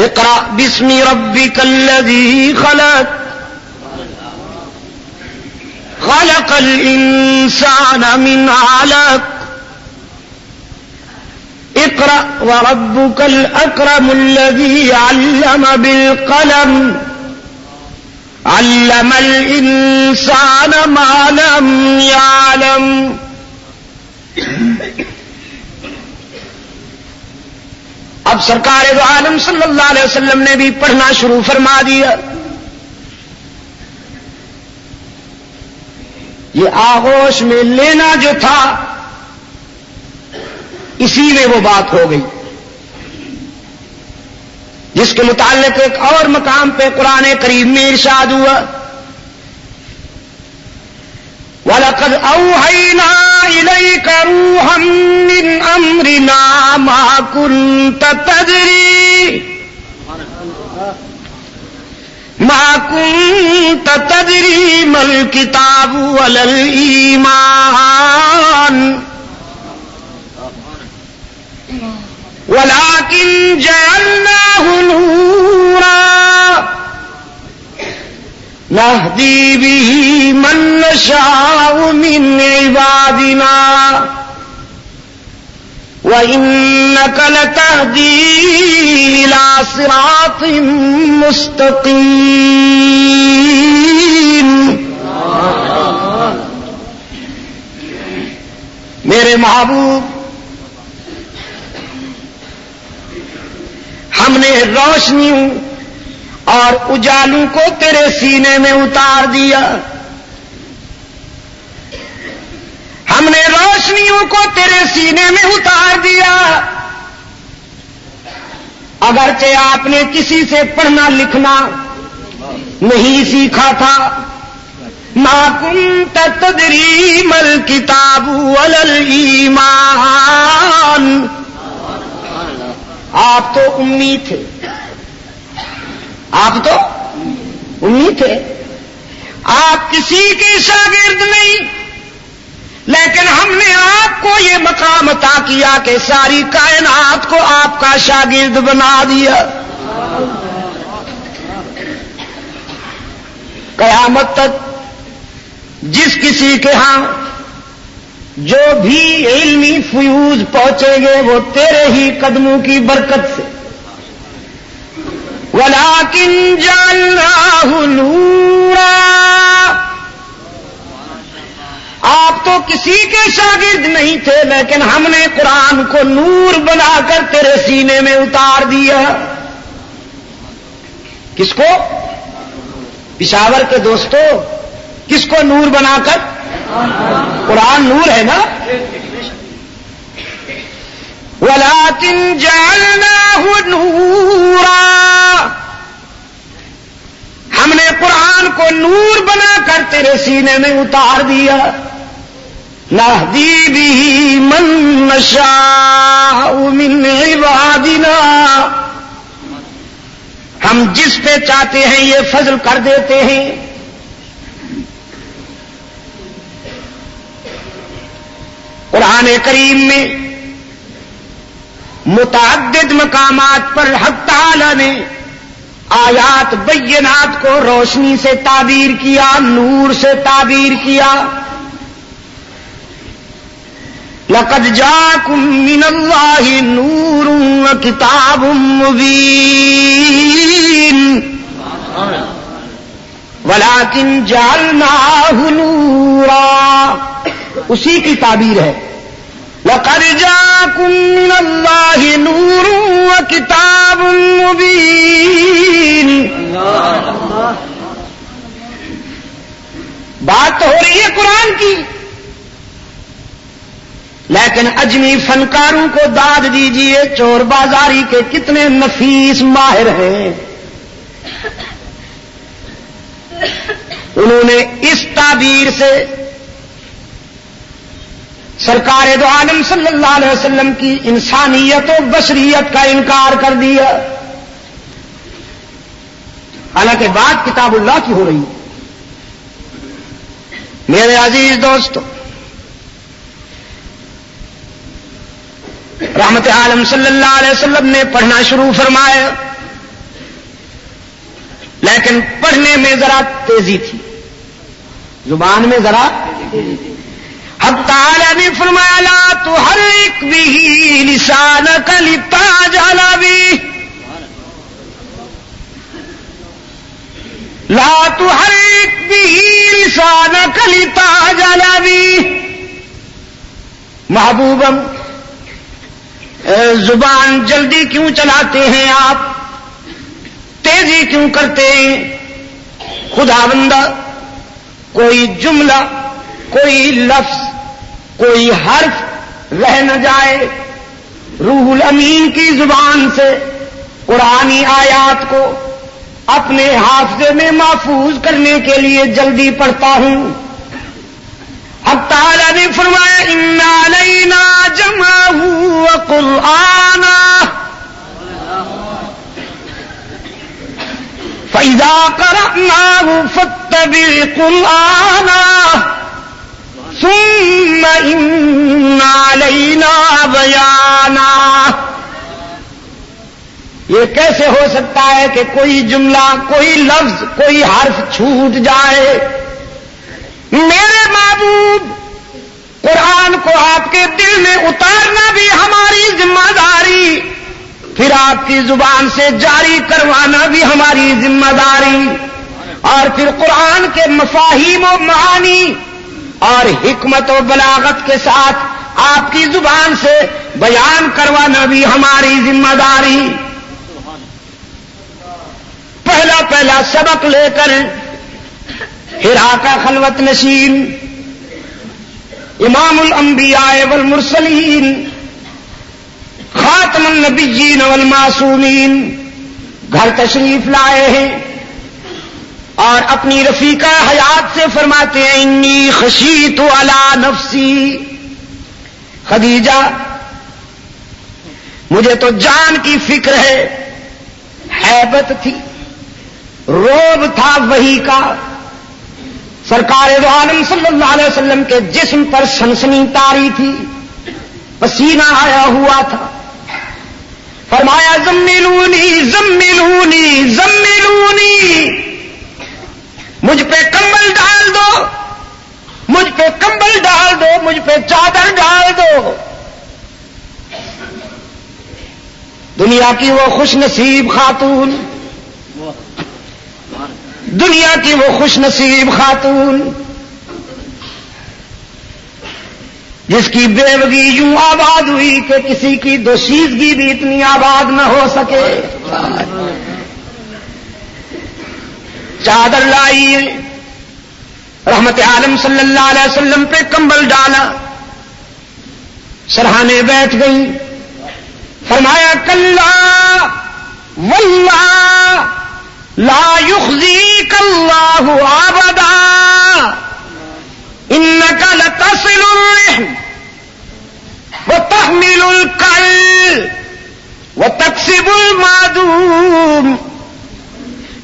اقرأ باسم ربك الذي خلق خلق الإنسان من علق اقرأ وربك الأكرم الذي علم بالقلم علم الإنسان ما لم يعلم. اب سرکار دو عالم صلی اللہ علیہ وسلم نے بھی پڑھنا شروع فرما دیا. یہ آغوش میں لینا جو تھا اسی میں وہ بات ہو گئی جس کے متعلق ایک اور مقام پہ قرآن کریم میں ارشاد ہوا وَلَقَدْ أَوْحَيْنَا إِلَيْكَ رُوحًا مِّنْ أَمْرِنَا مَا كُنْتَ تَدْرِي مَا الْكِتَابُ وَلَا الْإِيمَانُ وَلَكِنْ جَعَلْنَاهُ نُورًا نَهْدِي بِهِ مَن نَّشَاءُ مِنْ عِبَادِنَا وَإِنَّكَ لَتَهْدِي إِلَى صِرَاطٍ مُسْتَقِيمٍ. میرے محبوب، ہم نے روشنیوں اور اجالوں کو تیرے سینے میں اتار دیا. ہم نے روشنیوں کو تیرے سینے میں اتار دیا. اگرچہ آپ نے کسی سے پڑھنا لکھنا نہیں سیکھا تھا. ما كنت تدری ما الکتاب ولا الایمان. آپ تو امی تھے، آپ تو امی تھے، آپ کسی کے شاگرد نہیں، لیکن ہم نے آپ کو یہ مقام عطا کیا کہ ساری کائنات کو آپ کا شاگرد بنا دیا. قیامت تک جس کسی کے ہاں جو بھی علمی فیوز پہنچیں گے وہ تیرے ہی قدموں کی برکت سے. وَلَكِنْ جَعَلْنَاهُ نُورًا. آپ تو کسی کے شاگرد نہیں تھے لیکن ہم نے قرآن کو نور بنا کر تیرے سینے میں اتار دیا. کس کو؟ پشاور کے دوستو، کس کو نور بنا کر؟ قرآن نور ہے نا. وَلَكِنْ جَعَلْنَاهُ نُورًا. ہم نے قرآن کو نور بنا کر تیرے سینے میں اتار دیا. نَهْدِي بِهِ مَن نَّشَاءُ مِنْ عِبَادِنَا. ہم جس پہ چاہتے ہیں یہ فضل کر دیتے ہیں. قرآن کریم میں متعدد مقامات پر حق تعالی نے آیات بینات کو روشنی سے تعبیر کیا، نور سے تعبیر کیا. لَقَدْ جَاءَكُم مِّنَ اللَّهِ نُورٌ وَكِتَابٌ مُّبِينٌ وَلَكِنْ جَعَلْنَاهُ نُورًا. اسی کی تعبیر ہے. لَقَدْ جَاءَكُم مِّنَ اللَّهِ نُورٌ وَكِتَابٌ مُّبِينٌ. بات تو ہو رہی ہے قرآن کی، لیکن اجمی فنکاروں کو داد دیجئے، چور بازاری کے کتنے نفیس ماہر ہیں. انہوں نے اس تعبیر سے سرکار دو عالم صلی اللہ علیہ وسلم کی انسانیت و بشریت کا انکار کر دیا. حالانکہ بات کتاب اللہ کی ہو رہی ہے. میرے عزیز دوستو، رحمت عالم صلی اللہ علیہ وسلم نے پڑھنا شروع فرمایا لیکن پڑھنے میں ذرا تیزی تھی، زبان میں ذرا حق تعالی نے فرمایا لا تحرک به لسانک لتعجل به، لا تحرک به لسانک لتعجل به، محبوبم زبان جلدی کیوں چلاتے ہیں آپ، تیزی کیوں کرتے ہیں؟ خداوندہ کوئی جملہ، کوئی لفظ، کوئی حرف رہ نہ جائے، روح الامین کی زبان سے قرآنی آیات کو اپنے حافظے میں محفوظ کرنے کے لیے جلدی پڑھتا ہوں۔ اب تعالیٰ نے فرمایا ان علینا جمعہ وقرآنہ فَإِذَا قَرَأْنَاهُ فَاتَّبِعْ قُرْآنَهُ ثُمَّ إِنَّ عَلَيْنَا بَيَانَهُ۔ یہ کیسے ہو سکتا ہے کہ کوئی جملہ، کوئی لفظ، کوئی حرف چھوٹ جائے؟ میرے محبوب، قرآن کو آپ کے دل میں اتارنا بھی ہماری ذمہ داری، پھر آپ کی زبان سے جاری کروانا بھی ہماری ذمہ داری، اور پھر قرآن کے مفاہیم و معانی اور حکمت و بلاغت کے ساتھ آپ کی زبان سے بیان کروانا بھی ہماری ذمہ داری۔ پہلا سبق لے کر حرا کا خلوت نشین امام الانبیاء والمرسلین خاتم النبیین والمعصومین گھر تشریف لائے ہیں اور اپنی رفیقہ حیات سے فرماتے ہیں انی خشیت علی نفسی، خدیجہ مجھے تو جان کی فکر ہے، ہیبت تھی، روب تھا وحی کا، سرکار دو عالم صلی اللہ علیہ وسلم کے جسم پر سنسنی طاری تھی، پسینہ آیا ہوا تھا، فرمایا زملونی زملونی زملونی، مجھ پہ کمبل ڈال دو، مجھ پہ کمبل ڈال دو، مجھ پہ چادر ڈال دو۔ دنیا کی وہ خوش نصیب خاتون، دنیا کی وہ خوش نصیب خاتون جس کی بیوگی یوں آباد ہوئی کہ کسی کی دوشیزگی بھی اتنی آباد نہ ہو سکے، چادر لائی، رحمت عالم صلی اللہ علیہ وسلم پہ کمبل ڈالا، سرہانے بیٹھ گئی، فرمایا کلا واللہ لا يخزيك الله ابدا انك لتصل الرحم وتحمل الكل وتكسب المعدوم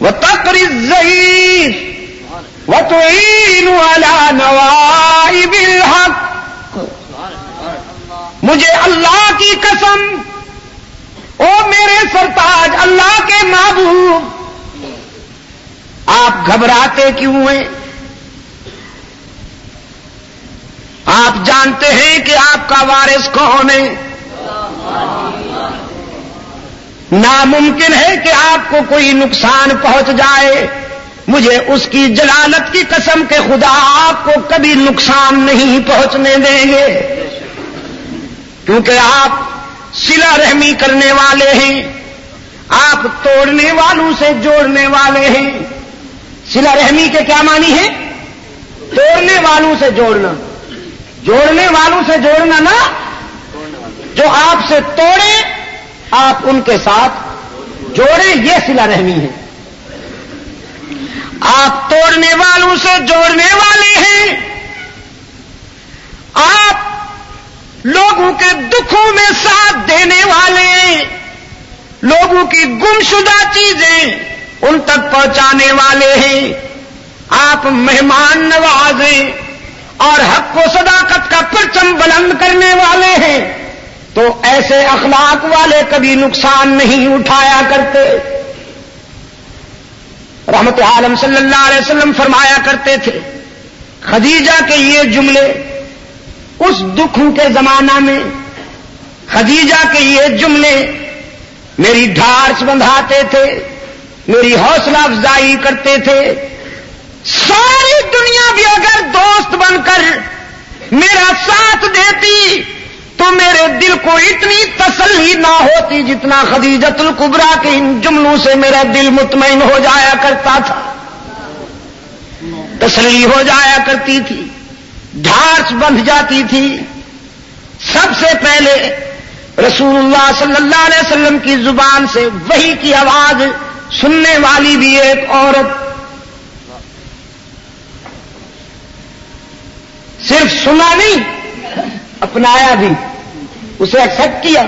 وتقري الضيف وتعين على نوائب الحق۔ مجھے اللہ کی قسم، او میرے سرتاج اللہ کے محبوب، آپ گھبراتے کیوں ہیں؟ آپ جانتے ہیں کہ آپ کا وارث کون ہے، ناممکن ہے کہ آپ کو کوئی نقصان پہنچ جائے، مجھے اس کی جلالت کی قسم کہ خدا آپ کو کبھی نقصان نہیں پہنچنے دیں گے، کیونکہ آپ صلہ رحمی کرنے والے ہیں، آپ توڑنے والوں سے جوڑنے والے ہیں۔ صلہ رحمی کے کیا معنی ہے؟ توڑنے والوں سے جوڑنا، جوڑنے والوں سے جوڑنا نا، جو آپ سے توڑے آپ ان کے ساتھ جوڑے، یہ صلہ رحمی ہے۔ آپ توڑنے والوں سے جوڑنے والے ہیں، آپ لوگوں کے دکھوں میں ساتھ دینے والے ہیں، لوگوں کی گمشدہ چیزیں ان تک پہنچانے والے ہیں، آپ مہمان نواز ہیں اور حق و صداقت کا پرچم بلند کرنے والے ہیں، تو ایسے اخلاق والے کبھی نقصان نہیں اٹھایا کرتے۔ رحمت عالم صلی اللہ علیہ وسلم فرمایا کرتے تھے خدیجہ کے یہ جملے اس دکھوں کے زمانہ میں خدیجہ کے یہ جملے میری ڈھارس بندھاتے تھے، میری حوصلہ افزائی کرتے تھے. ساری دنیا بھی اگر دوست بن کر میرا ساتھ دیتی تو میرے دل کو اتنی تسلی نہ ہوتی جتنا خدیجۃ الکبریٰ کے ان جملوں سے میرا دل مطمئن ہو جایا کرتا تھا، تسلی ہو جایا کرتی تھی، ڈھارس بندھ جاتی تھی. سب سے پہلے رسول اللہ صلی اللہ علیہ وسلم کی زبان سے وحی کی آواز سننے والی بھی ایک عورت، صرف سنا نہیں اپنایا بھی، اسے ایکسپٹ کیا.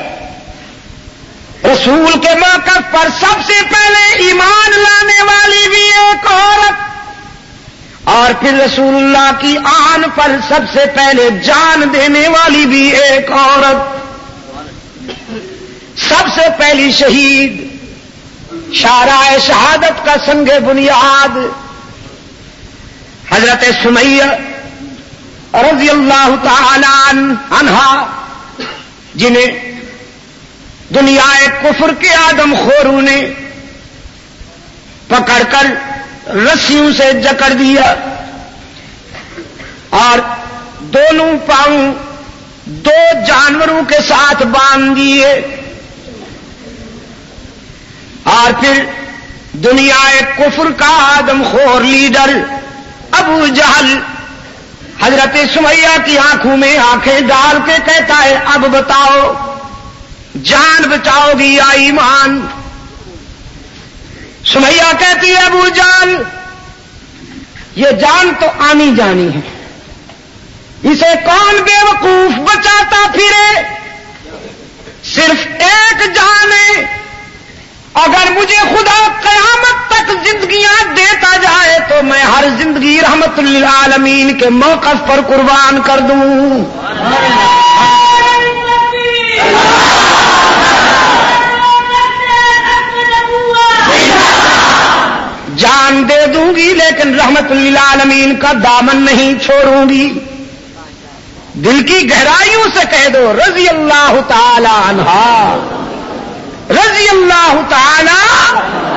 رسول کے موقف پر سب سے پہلے ایمان لانے والی بھی ایک عورت، اور پھر رسول اللہ کی آن پر سب سے پہلے جان دینے والی بھی ایک عورت. سب سے پہلی شہید، شارع شہادت کا سنگ بنیاد حضرت سمیہ رضی اللہ تعالی عنہا، جنہیں دنیا کفر کے آدم خوروں نے پکڑ کر رسیوں سے جکڑ دیا اور دونوں پاؤں دو جانوروں کے ساتھ باندھ دیے، اور پھر دنیا کفر کا آدم خور لیڈر ابو جہل حضرت سمیہ کی آنکھوں میں آنکھیں ڈال کے کہتا ہے اب بتاؤ جان بچاؤ گی یا ایمان؟ سمیہ کہتی ہے ابو جہل یہ جان تو آنی جانی ہے، اسے کون بے وقوف بچاتا پھرے؟ صرف ایک جان ہے، اگر مجھے خدا قیامت تک زندگیاں دیتا جائے تو میں ہر زندگی رحمت للعالمین کے موقف پر قربان کر دوں. جان دے دوں گی لیکن رحمت للعالمین کا دامن نہیں چھوڑوں گی. دل کی گہرائیوں سے کہہ دو رضی اللہ تعالی عنہا، رضی اللہ تعالی